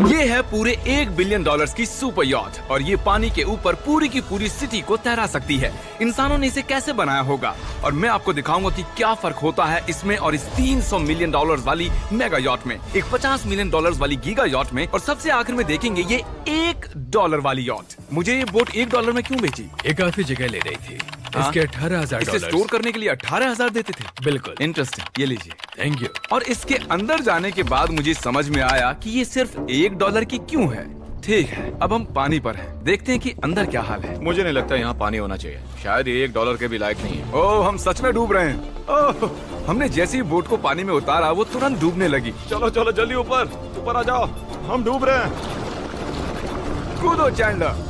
ये है पूरे $1 बिलियन की सुपर यॉट और ये पानी के ऊपर पूरी की पूरी सिटी को तैरा सकती है। इंसानों ने इसे कैसे बनाया होगा और मैं आपको दिखाऊंगा कि क्या फर्क होता है इसमें और इस $300 मिलियन वाली मेगा यॉट में, एक $50 मिलियन वाली गीगा यॉट में, और सबसे आखिर में देखेंगे ये $1 वाली यॉट। मुझे ये बोट $1 में क्यों बेची? ये काफी जगह ले रही थी। इसके $18,000 इसे स्टोर करने के लिए 18,000 देते थे। बिल्कुल इंटरेस्टिंग, ये लीजिए। Thank you. और इसके अंदर जाने के बाद मुझे समझ में आया कि ये सिर्फ $1 की क्यों है। ठीक है, अब हम पानी पर हैं। देखते हैं कि अंदर क्या हाल है। मुझे नहीं लगता यहाँ पानी होना चाहिए। शायद ये $1 के भी लायक नहीं है। ओह, हम सच में डूब रहे हैं। ओह, हमने जैसे ही बोट को पानी में उतारा वो तुरंत डूबने लगी। चलो चलो जल्दी ऊपर आ जाओ, हम डूब रहे हैं। कूदो चैंडलर।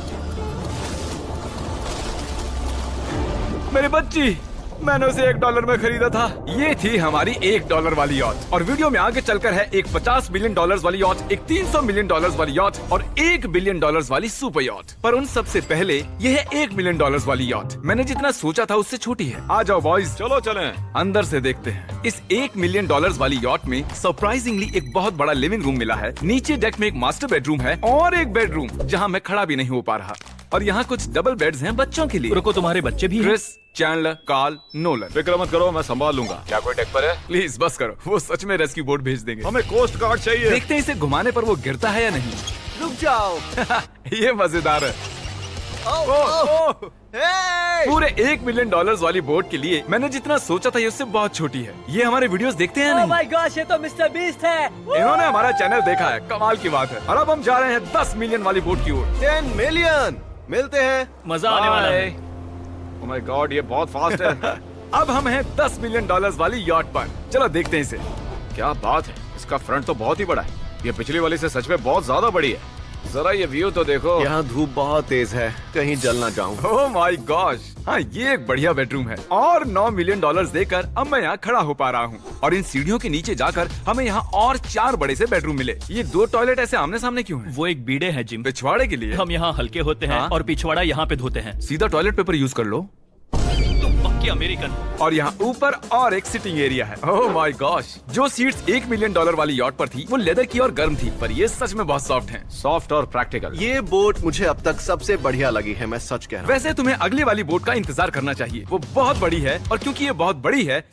मेरी बच्ची, मैंने उसे $1 में खरीदा था। ये थी हमारी $1 वाली यॉट। और वीडियो में आगे चलकर है एक $50 मिलियन वाली यॉट, एक $300 मिलियन वाली यॉट और $1 बिलियन वाली सुपर यॉट। पर उन सबसे पहले ये है $1 मिलियन वाली यॉट। मैंने जितना सोचा था उससे छोटी है। आ जाओ बॉयज, चलो चलें। अंदर से देखते हैं। इस $1 मिलियन वाली यॉट में सरप्राइजिंगली एक बहुत बड़ा लिविंग रूम मिला है। नीचे डेक में एक मास्टर बेडरूम है और एक बेडरूम जहाँ मैं खड़ा भी नहीं हो पा रहा। और यहाँ कुछ डबल बेड्स हैं बच्चों के लिए। रुको, तुम्हारे बच्चे भी हैं? Chris, Chandler, Carl, Nolan. फिक्र मत करो, मैं संभाल लूंगा। क्या कोई डेक पर है? प्लीज बस करो, वो सच में रेस्क्यू बोट भेज देंगे। हमें कोस्ट गार्ड चाहिए। देखते हैं इसे घुमाने पर वो गिरता है या नहीं। रुक जाओ। ये मजेदार है। पूरे $1 मिलियन वाली बोट के लिए मैंने जितना सोचा था ये उससे बहुत छोटी है। ये हमारे वीडियोस देखते हैं ओह नहीं? माय गॉश, ये तो मिस्टर बीस्ट है। इन्होंने हमारा चैनल देखा है, कमाल की बात है। और अब हम जा रहे हैं 10 मिलियन वाली बोट की ओर। 10 मिलियन मिलते हैं। मजा आने वाला है। ओह माय गॉड, ये बहुत फास्ट है। अब हम हैं $10 मिलियन वाली यॉट पर। चलो देखते हैं इसे। क्या बात है, इसका फ्रंट तो बहुत ही बड़ा है। ये पिछली वाली से सच में बहुत ज्यादा बड़ी है। जरा ये व्यू तो देखो। यहाँ धूप बहुत तेज है, कहीं जल ना जाऊं। ओह माय गॉश, हाँ ये एक बढ़िया बेडरूम है। और $9 मिलियन देकर अब मैं यहाँ खड़ा हो पा रहा हूँ। और इन सीढ़ियों के नीचे जाकर हमें यहाँ और 4 बड़े से बेडरूम मिले। ये 2 टॉयलेट ऐसे आमने सामने क्यों हैं? वो एक बीड़े हैं जिम। पिछवाड़े के लिए। हम यहाँ हल्के होते हैं हाँ? और पिछवाड़ा यहाँ पे धोते हैं। सीधा टॉयलेट पेपर यूज कर लो। तुम पक्के अमेरिकन। और यहाँ ऊपर और एक सिटिंग एरिया है। ओह माय गॉश, जो सीट्स $1 मिलियन वाली यॉट पर थी वो लेदर की और गर्म थी, पर ये सच में बहुत सॉफ्ट हैं। सॉफ्ट और प्रैक्टिकल। ये बोट मुझे अब तक सबसे बढ़िया लगी है, मैं सच कह रहा हूँ। वैसे तुम्हें अगली वाली बोट का इंतजार करना चाहिए, वो बहुत बड़ी है। और क्योंकि ये बहुत बड़ी है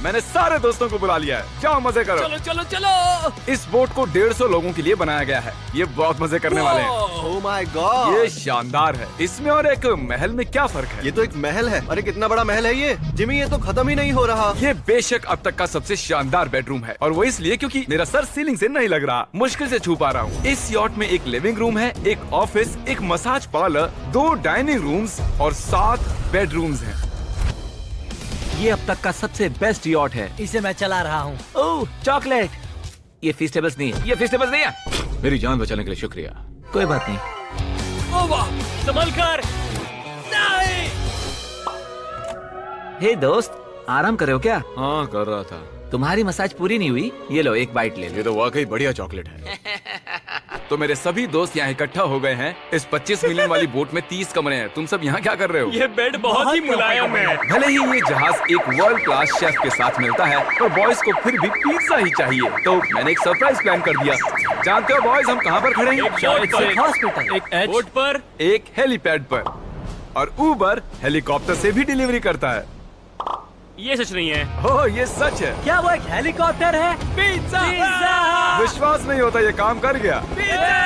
मैंने सारे दोस्तों को बुला लिया है। जाओ मजे करो। चलो चलो चलो। इस बोट को 150 लोगों के लिए बनाया गया है। ये बहुत मजे करने वाले हैं। ओह माय गॉड, ये शानदार है। इसमें और एक महल में क्या फर्क है? ये तो एक महल है। अरे कितना बड़ा महल है ये जिमी, ये तो खत्म ही नहीं हो रहा। ये बेशक अब तक का सबसे शानदार बेडरूम है और वो इसलिए क्योंकि मेरा सर सीलिंग से नहीं लग रहा, मुश्किल से छू पा रहा हूँ। इस यॉट में एक लिविंग रूम है, एक ऑफिस, एक मसाज पार्लर, 2 डाइनिंग रूम्स और 7 बेडरूम्स हैं। ये अब तक का सबसे बेस्ट यॉट है। इसे मैं चला रहा हूँ। ओह चॉकलेट। ये फीस्टेबल्स नहीं है, ये फीस्टेबल्स नहीं है। मेरी जान बचाने के लिए शुक्रिया। कोई बात नहीं। ओ वाह, संभल कर। नहीं। हे दोस्त, आराम कर रहे हो क्या? हाँ कर रहा था। तुम्हारी मसाज पूरी नहीं हुई, ये लो एक बाइट ले लो। ये तो वाकई बढ़िया चॉकलेट है। तो मेरे सभी दोस्त यहाँ इकट्ठा हो गए हैं। इस 25 मिलियन वाली बोट में 30 कमरे हैं। तुम सब यहाँ क्या कर रहे हो? ये बेड बहुत ही मुलायम है। भले ही ये जहाज एक वर्ल्ड क्लास शेफ के साथ मिलता है, पर बॉयज को फिर भी पिज्जा ही चाहिए। तो मैंने एक सरप्राइज प्लान कर दिया। जानते हो बॉयज, हम कहाँ पर खड़े हैं? एक शायद से हॉस्पिटल। एक बोट पर, एक हेलीपैड पर। और उबर हेलीकॉप्टर से भी डिलीवरी करता है। ये सच नहीं है। ओह ये सच है। क्या वो एक हेलीकॉप्टर है? पिज्जा। विश्वास नहीं होता, ये काम कर गया। पिज्जा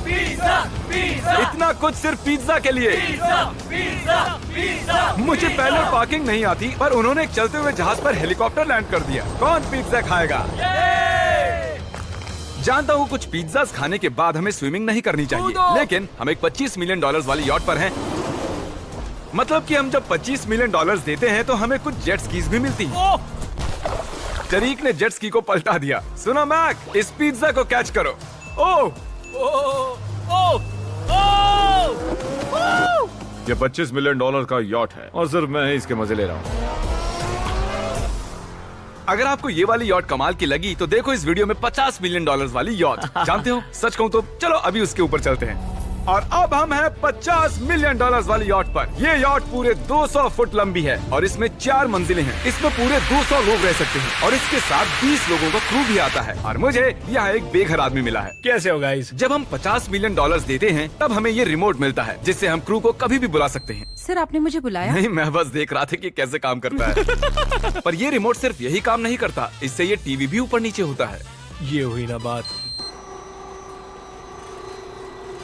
पिज्जा पिज्जा इतना कुछ सिर्फ पिज्जा के लिए। Pizza pizza. मुझे पहले पार्किंग नहीं आती, पर उन्होंने एक चलते हुए जहाज पर हेलीकॉप्टर लैंड कर दिया। कौन पिज्जा खाएगा? जानता हूँ कुछ पिज्जास खाने के बाद हमें स्विमिंग नहीं करनी चाहिए, लेकिन हम एक $25 मिलियन वाली यॉट पर हैं। मतलब कि हम जब $25 मिलियन देते हैं तो हमें कुछ जेट स्कीज भी मिलती हैं। तरीक ने जेट स्की को पलटा दिया। सुनो मैक, इस पिज्जा को कैच करो। ओह ये $25 मिलियन का यॉट है और सिर्फ मैं ही इसके मजे ले रहा हूँ। अगर आपको ये वाली यॉट कमाल की लगी तो देखो इस वीडियो में $50 मिलियन वाली यॉट। जानते हो, सच कहूँ तो चलो अभी उसके ऊपर चलते हैं। और अब हम हैं 50 मिलियन डॉलर्स वाली यॉट पर। ये यॉट पूरे 200 फुट लंबी है और इसमें 4 मंजिलें हैं। इसमें पूरे 200 लोग रह सकते हैं और इसके साथ 20 लोगों का क्रू भी आता है। और मुझे यहाँ एक बेघर आदमी मिला है। कैसे हो गाइस? जब हम 50 मिलियन डॉलर्स देते हैं तब हमें ये रिमोट मिलता है जिससे हम क्रू को कभी भी बुला सकते हैं। सर आपने मुझे बुलाया? नहीं, मैं बस देख रहा था कि कैसे काम करता है। पर ये रिमोट सिर्फ यही काम नहीं करता, इससे ये टीवी भी ऊपर नीचे होता है। ये हुई ना बात,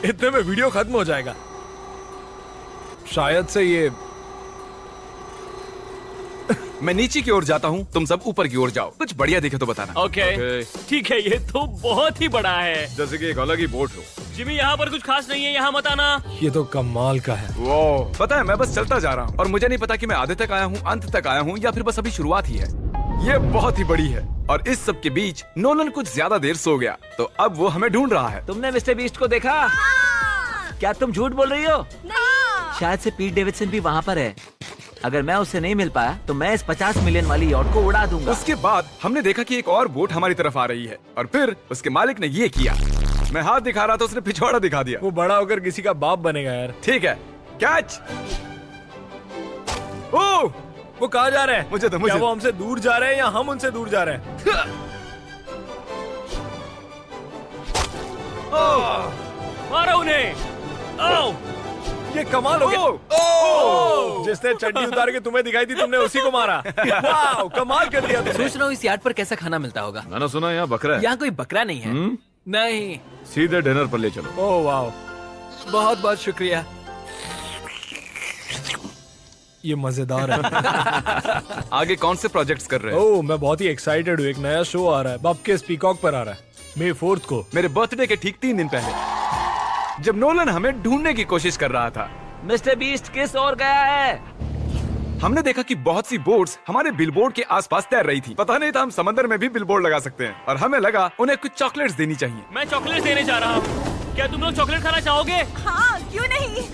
इतने में वीडियो खत्म हो जाएगा। शायद से ये मैं नीचे की ओर जाता हूँ, तुम सब ऊपर की ओर जाओ। कुछ बढ़िया दिखे तो बताना। ओके ठीक है, ये तो बहुत ही बड़ा है। जैसे कि एक अलग ही बोट हो। जिमी यहाँ पर कुछ खास नहीं है, यहाँ मत आना। ये तो कमाल का है। वो पता है, मैं बस चलता जा रहा हूँ और मुझे नहीं पता कि मैं आधे तक आया हूँ, अंत तक आया हूँ या फिर बस अभी शुरुआत ही है। ये बहुत ही बड़ी है और इस सब के बीच नोलन कुछ ज्यादा देर सो गया, तो अब वो हमें ढूंढ रहा है। तुमने मिस्टर बीस्ट को देखा? क्या तुम झूठ बोल रही हो? शायद से पीट डेविडसन भी वहाँ पर है। अगर मैं उससे नहीं मिल पाया तो मैं इस 50 मिलियन वाली यॉट को उड़ा दूंगा। उसके बाद हमने देखा कि एक और बोट हमारी तरफ आ रही है और फिर उसके मालिक ने ये किया। मैं हाथ दिखा रहा था, उसने पिछवाड़ा दिखा दिया। वो बड़ा होकर किसी का बाप बनेगा यार। ठीक है, कैच। ओह, वो कहाँ जा रहे हैं? मुझे तो क्या वो हमसे दूर जा रहे हैं या हम उनसे दूर जा रहे हैं? मारो उन्हें। ओह, ये कमाल हो गया। ओह! जिसने चड्डी उतार के तुम्हें दिखाई थी तुमने उसी को मारा। वाह, कमाल कर दिया तुमने। सोच रहा हूँ इस यार्ड पर कैसा खाना मिलता होगा। मैंने सुना यहाँ बकरा है। यहाँ कोई बकरा नहीं है। नहीं। सीधे डिनर पर ले चलो। ओह वाह, बहुत बहुत शुक्रिया। ये मजेदार है। आगे कौन से प्रोजेक्ट्स कर रहे हो? ओह, मैं बहुत ही एक्साइटेड हूँ। एक नया शो आ रहा है, बपके पीकॉक पर आ रहा है May 4th को। मेरे बर्थडे के ठीक 3 दिन पहले, जब नोलन हमें ढूंढने की कोशिश कर रहा था। मिस्टर बीस्ट किस ओर गया है? हमने देखा कि बहुत सी बोट्स हमारे बिलबोर्ड के आसपास तैर रही थी। पता नहीं था हम समंदर में भी बिलबोर्ड लगा सकते हैं और हमें लगा उन्हें कुछ चॉकलेट्स देनी चाहिए। मैं चॉकलेट देने जा रहा हूँ। क्या तुम लोग चॉकलेट खाना चाहोगे? हाँ, क्यों नहीं।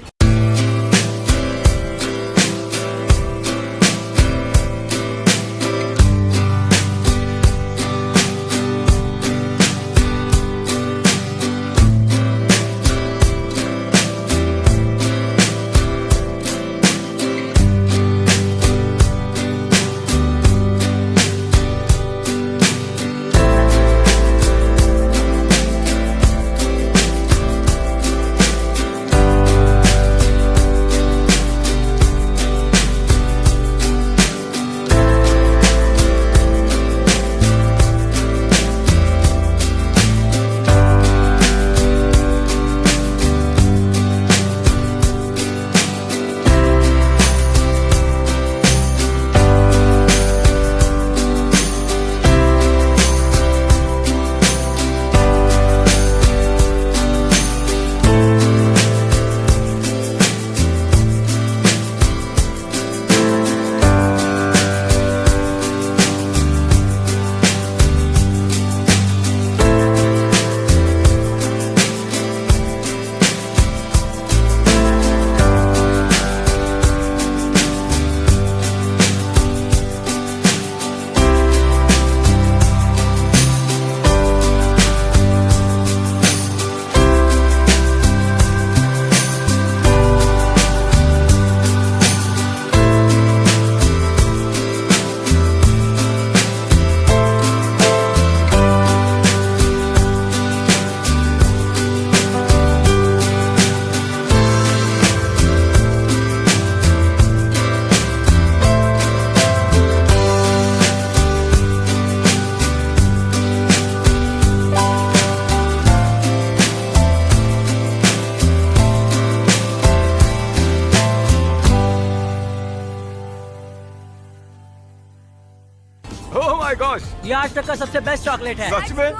ओह माय गॉश, ये आज तक का सबसे बेस्ट चॉकलेट है। सच में?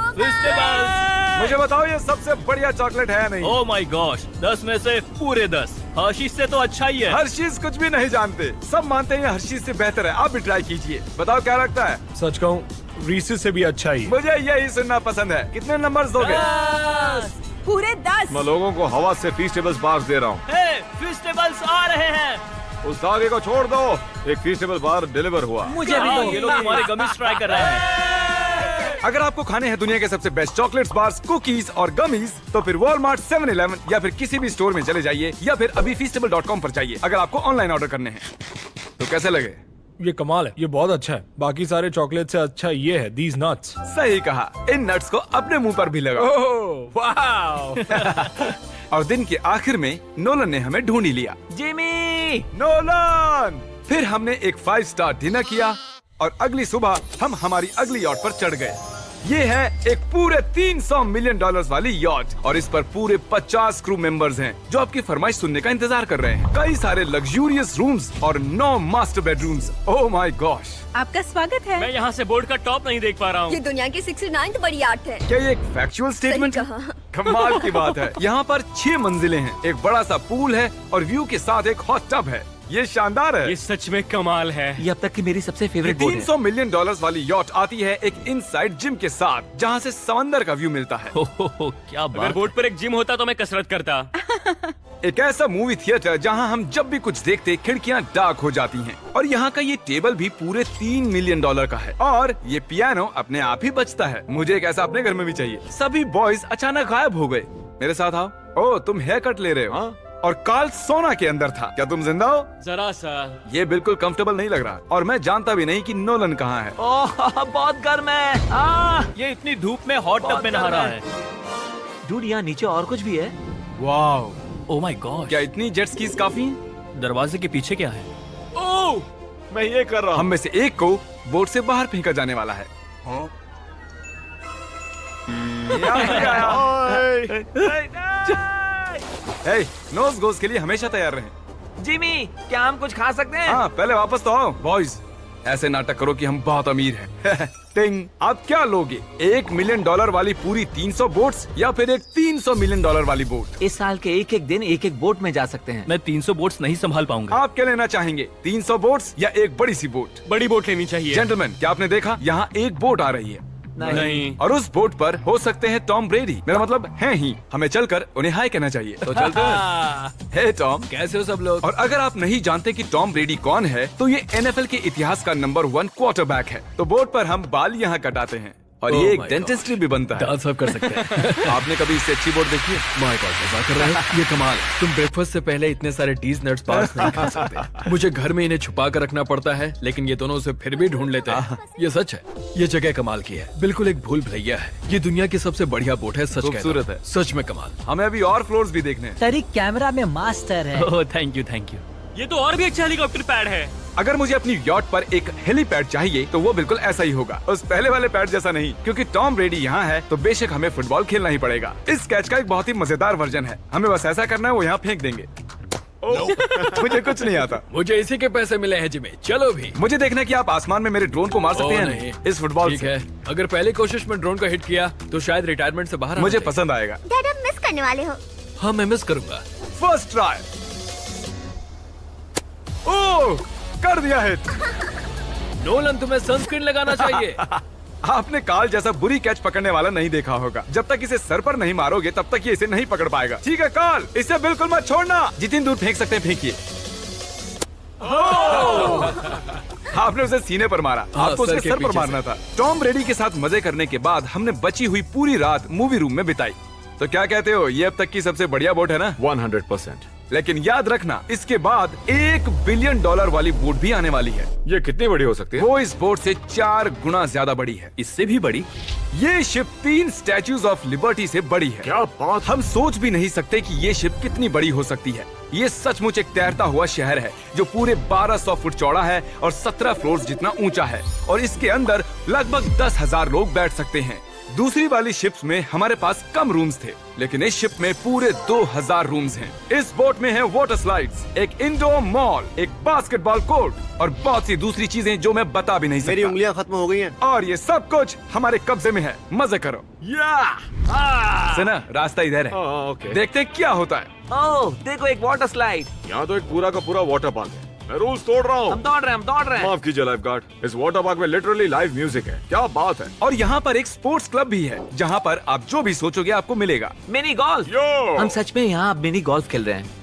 मुझे बताओ ये सबसे बढ़िया चॉकलेट है नहीं? ओह माय गॉश, 10 में से पूरे 10। हर्शीज से तो अच्छा ही है। हर्शीज कुछ भी नहीं जानते, सब मानते हैं हर्शीज से बेहतर है। आप भी ट्राई कीजिए, बताओ क्या लगता है? सच कहूँ रीसेस से भी अच्छा ही। मुझे यही सुनना पसंद है। कितने नंबर्स दोगे? पूरे 10। मैं लोगों को हवा से फीस्टेबल्स बार्स दे रहा हूँ। हे, फेस्टिवल्स आ रहे हैं। उस धागे को छोड़ दो, एक फीस्टेबल बार डिलीवर हुआ। मुझे भी दो। ये लोग हमारे गमिस ट्राई कर रहे हैं। अगर आपको खाने हैं दुनिया के सबसे बेस्ट चॉकलेट्स, बार्स, कुकीज और गमीज, तो फिर वॉलमार्ट, 7-Eleven या फिर किसी भी स्टोर में चले जाइए या फिर अभी feastable.com पर जाइए अगर आपको ऑनलाइन ऑर्डर करने हैं। तो कैसे लगे? ये कमाल है, ये बहुत अच्छा है। बाकी सारे चॉकलेट से अच्छा ये है, these nuts। सही कहा, इन नट्स को अपने मुंह पर भी लगाओ। Oh wow. और दिन के आखिर में नोलन ने हमें ढूंढ ही लिया। जिमी! नोलन! फिर हमने एक 5 स्टार डिनर किया और अगली सुबह हम हमारी अगली यॉट पर चढ़ गए। ये है एक पूरे $300 मिलियन वाली यॉट और इस पर पूरे 50 क्रू मेंबर्स हैं जो आपकी फरमाइश सुनने का इंतजार कर रहे हैं। कई सारे लग्जूरियस रूम्स और 9 master bedrooms. Oh my gosh! आपका स्वागत है। मैं यहाँ से बोर्ड का टॉप नहीं देख पा रहा हूँ। ये दुनिया की 69th बड़ी आर्ट है। क्या ये एक फैक्चुअल स्टेटमेंट है? कहा। कमाल की बात है। यहाँ पर 6 मंजिलें हैं, एक बड़ा सा पूल है और व्यू के साथ एक हॉट टब है। ये शानदार है। ये सच में कमाल है। ये अब तक की मेरी सबसे फेवरेट बोट है। $300 मिलियन वाली यॉट आती है एक इनसाइड जिम के साथ जहाँ से समंदर का व्यू मिलता है। हो, क्या बात। अगर बोर्ड पर एक जिम होता तो मैं कसरत करता। एक ऐसा मूवी थिएटर जहाँ हम जब भी कुछ देखते खिड़कियाँ डार्क हो जाती हैं। और यहाँ का ये टेबल भी पूरे $3 मिलियन का है और ये पियानो अपने आप ही बजता है। मुझे एक ऐसा अपने घर में भी चाहिए। सभी बॉयज अचानक गायब हो गए। मेरे साथ आओ। ओह, तुम हेयर कट ले रहे हो? हाँ? और कार्ल सोना के अंदर था। क्या तुम जिंदा हो? जरा सा। ये बिल्कुल कंफर्टेबल नहीं लग रहा और मैं जानता भी नहीं कि नोलन कहाँ है। ओह, बहुत गर्म है। ये इतनी धूप में हॉट टब में नहा रहा है। डूड, यहाँ नीचे और कुछ भी है। वाओ! Oh my God. क्या इतनी जेट स्कीज काफी हैं? दरवाजे के पीछे क्या है? ओह! मैं ये कर रहा हम हूँ। में से एक को बोट से बाहर फेंका जाने वाला है। नोज गोज के लिए हमेशा तैयार रहें। जिमी, क्या हम कुछ खा सकते हैं? हाँ, पहले वापस तो आओ। बॉयज, ऐसे नाटक करो कि हम बहुत अमीर हैं। टिंग, आप क्या लोगे? $1 मिलियन वाली पूरी 300 बोट्स या फिर एक $300 मिलियन वाली बोट? इस साल के एक एक दिन एक एक बोट में जा सकते हैं। मैं 300 बोट्स नहीं संभाल पाऊंगा। आप क्या लेना चाहेंगे? 300 बोट्स या एक बड़ी सी बोट? बड़ी बोट लेनी चाहिए। जेंटलमैन, क्या आपने देखा यहाँ एक बोट आ रही है? नहीं। और उस बोट पर हो सकते हैं टॉम ब्रेडी। मेरा मतलब है ही। हमें चलकर उन्हें हाय कहना चाहिए। तो चलते हैं। हे टॉम, कैसे हो सब लोग? और अगर आप नहीं जानते कि टॉम ब्रेडी कौन है, तो ये NFL के इतिहास का नंबर 1 क्वार्टरबैक है। तो बोट पर हम बाल यहाँ कटाते हैं और ये एक डेंटिस्ट्री भी बनता है। दांत साफ कर सकते हैं। आपने कभी इससे अच्छी बोट देखी है? माय गॉड, मजाक कर रहे हैं? ये कमाल है। तुम ब्रेकफास्ट से पहले इतने सारे टीज नट्स पास नहीं खा सकते। मुझे घर में इन्हें छुपा कर रखना पड़ता है, लेकिन ये दोनों उसे फिर भी ढूंढ लेते हैं। ये सच है। ये जगह कमाल की है, बिल्कुल एक भूल भुलैया है। ये दुनिया की सबसे बढ़िया बोट है। सच खूबसूरत कहता हूं। है। सच में कमाल। हमें अभी और फ्लोर्स भी देखने हैं। तरीक कैमरा में मास्टर है। ओह, थैंक यू थैंक यू। ये तो और भी अच्छा हेलीकॉप्टर पैड है। अगर मुझे अपनी यॉट पर एक हेलीपैड चाहिए तो वो बिल्कुल ऐसा ही होगा, उस पहले वाले पैड जैसा नहीं। क्योंकि टॉम ब्रेडी यहाँ है तो बेशक हमें फुटबॉल खेलना ही पड़ेगा। इस कैच का एक बहुत ही मजेदार वर्जन है। हमें बस ऐसा करना है, वो यहाँ फेंक देंगे। मुझे कुछ नहीं आता। मुझे इसी के पैसे मिले हैं जिमी। चलो भी। मुझे देखना कि आप आसमान में मेरे ड्रोन को मार सकते हैं नहीं। इस फुटबॉल ठीक से। है, अगर पहली कोशिश में ड्रोन को हिट किया तो शायद रिटायरमेंट से बाहर मुझे पसंद आएगा। डैड, आप मिस करने वाले हो। हाँ, मैं मिस करूंगा। First try. ओह, कर दिया हिट। नोलन, तुम्हें सनस्क्रीन लगाना चाहिए। आपने काल जैसा बुरी कैच पकड़ने वाला नहीं देखा होगा। जब तक इसे सर पर नहीं मारोगे तब तक ये इसे नहीं पकड़ पाएगा। ठीक है काल, इसे बिल्कुल मत छोड़ना। जितनी दूर फेंक सकते हैं फेंकिए। आपने उसे सीने पर मारा। आपको सर उसके के सर पर पीछे मारना था। टॉम ब्रेडी के साथ मजे करने के बाद हमने बची हुई पूरी रात मूवी रूम में बिताई। तो क्या कहते हो, ये अब तक की सबसे बढ़िया बोट है ना? 100%। लेकिन याद रखना, इसके बाद $1 बिलियन वाली बोट भी आने वाली है। ये कितनी बड़ी हो सकती है? वो इस बोट से 4 गुना ज्यादा बड़ी है। इससे भी बड़ी? ये शिप 3 स्टैच्यूज ऑफ लिबर्टी से बड़ी है। क्या बात! हम सोच भी नहीं सकते कि ये शिप कितनी बड़ी हो सकती है। ये सचमुच एक तैरता हुआ शहर है जो पूरे 1200 फुट चौड़ा है और 17 फ्लोर्स जितना ऊंचा है और इसके अंदर लगभग 10,000 लोग बैठ सकते हैं। दूसरी वाली शिप्स में हमारे पास कम रूम्स थे, लेकिन इस शिप में पूरे 2000 रूम्स हैं। इस बोट में है वाटर स्लाइड्स, एक इंडोर मॉल, एक बास्केटबॉल कोर्ट और बहुत सी दूसरी चीजें जो मैं बता भी नहीं सकता। मेरी उंगलियां खत्म हो गई हैं। और ये सब कुछ हमारे कब्जे में है। मजे करो। सुना, रास्ता इधर है। ओके। देखते हैं क्या होता है। ओह, देखो एक वाटर स्लाइड। यहाँ तो एक पूरा का पूरा वाटर पार्क है। मैं रूल्स तोड़ रहा हूँ। हम दौड़ रहे हैं। माफ कीजिए लाइफ गार्ड, इस वाटर पार्क में लिटरली लाइव म्यूजिक है। क्या बात है! और यहाँ पर एक स्पोर्ट्स क्लब भी है जहाँ पर आप जो भी सोचोगे आपको मिलेगा। Mini golf. यो! हम सच में यहाँ मिनी गोल्फ खेल रहे हैं।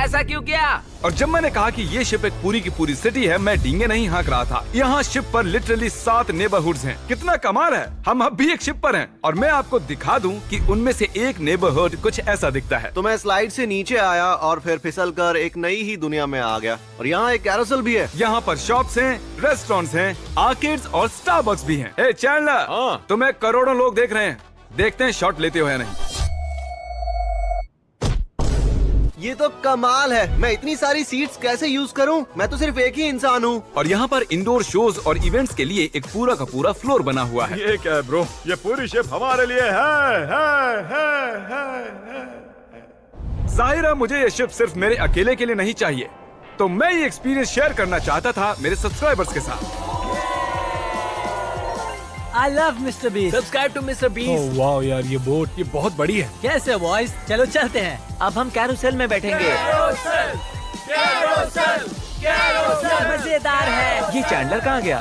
ऐसा क्यों किया? और जब मैंने कहा कि ये शिप एक पूरी की पूरी सिटी है, मैं डींगे नहीं हाँक रहा था। यहाँ शिप पर लिटरली 7 नेबरहुड्स हैं। कितना कमाल है, हम अब भी एक शिप पर हैं। और मैं आपको दिखा दूं कि उनमें से एक नेबरहुड कुछ ऐसा दिखता है। तो मैं स्लाइड से नीचे आया और फिर फिसल कर एक नई ही दुनिया में आ गया। और यहाँ एक कैरोसेल भी है। यहाँ पर शॉप्स हैं, रेस्टोरेंट्स हैं, आर्केड्स और स्टारबक्स भी हैं। ए चैंडलर, तुम्हें करोड़ों लोग देख रहे हैं। देखते हैं शॉट लेते हो या नहीं। ये तो कमाल है। मैं इतनी सारी सीट्स कैसे यूज करूं? मैं तो सिर्फ एक ही इंसान हूं। और यहाँ पर इंडोर शोज और इवेंट्स के लिए एक पूरा का पूरा फ्लोर बना हुआ है। ये क्या है ब्रो? ये पूरी शिप हमारे लिए है। जाहिर है मुझे ये शिप सिर्फ मेरे अकेले के लिए नहीं चाहिए, तो मैं ये एक्सपीरियंस शेयर करना चाहता था मेरे सब्सक्राइबर्स के साथ। I love mister beast. Subscribe to mister beast. वाह यार, ये बोट ये बहुत बड़ी है। कैसे बॉयज? चलो चलते हैं। अब हम कैरोसेल में बैठेंगे। मजेदार है। ये चैंडलर कहाँ गया?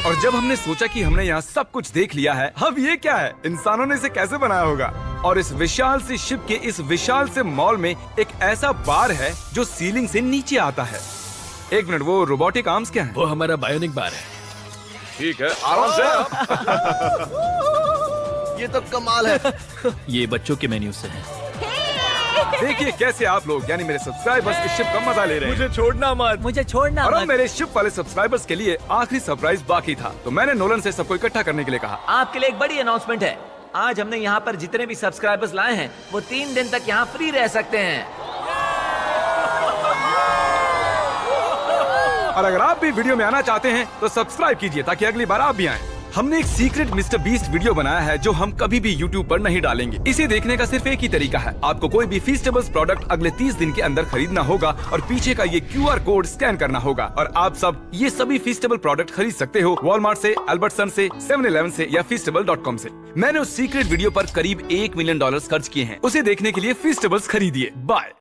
और जब हमने सोचा कि हमने यहाँ सब कुछ देख लिया है, अब ये क्या है, इंसानों ने इसे कैसे बनाया होगा। और इस विशाल सी शिप के इस विशाल से मॉल में एक ऐसा बार है जो सीलिंग से नीचे आता है। एक मिनट, वो रोबोटिक आर्म्स क्या है? वो हमारा बायोनिक बार है। ठीक है, आराम से। ये तो कमाल है। ये बच्चों के मेन्यू से है। देखिए कैसे आप लोग यानी मेरे सब्सक्राइबर्स इस शिप का मजा ले रहे हैं। मुझे छोड़ना मत। मुझे छोड़ना और अब मत। मेरे शिप वाले सब्सक्राइबर्स के लिए आखिरी सरप्राइज बाकी था, तो मैंने नोलन से सबको इकट्ठा करने के लिए कहा। आपके लिए एक बड़ी अनाउंसमेंट है। आज हमने यहाँ पर जितने भी सब्सक्राइबर्स लाए हैं वो 3 दिन तक यहाँ फ्री रह सकते हैं। और अगर आप भी वीडियो में आना चाहते हैं तो सब्सक्राइब कीजिए ताकि अगली बार आप भी आएं। हमने एक सीक्रेट मिस्टर बीस्ट वीडियो बनाया है जो हम कभी भी YouTube पर नहीं डालेंगे। इसे देखने का सिर्फ एक ही तरीका है, आपको कोई भी फीस्टेबल्स प्रोडक्ट अगले 30 दिन के अंदर खरीदना होगा और पीछे का ये QR कोड स्कैन करना होगा और आप सब ये सभी फीस्टेबल प्रोडक्ट खरीद सकते हो वॉलमार्ट से, अल्बर्टसन से, 7-Eleven से या feastable.com से। मैंने उस सीक्रेट वीडियो पर करीब $1 मिलियन खर्च किए हैं। उसे देखने के लिए फीस्टेबल्स खरीदिए। बाय।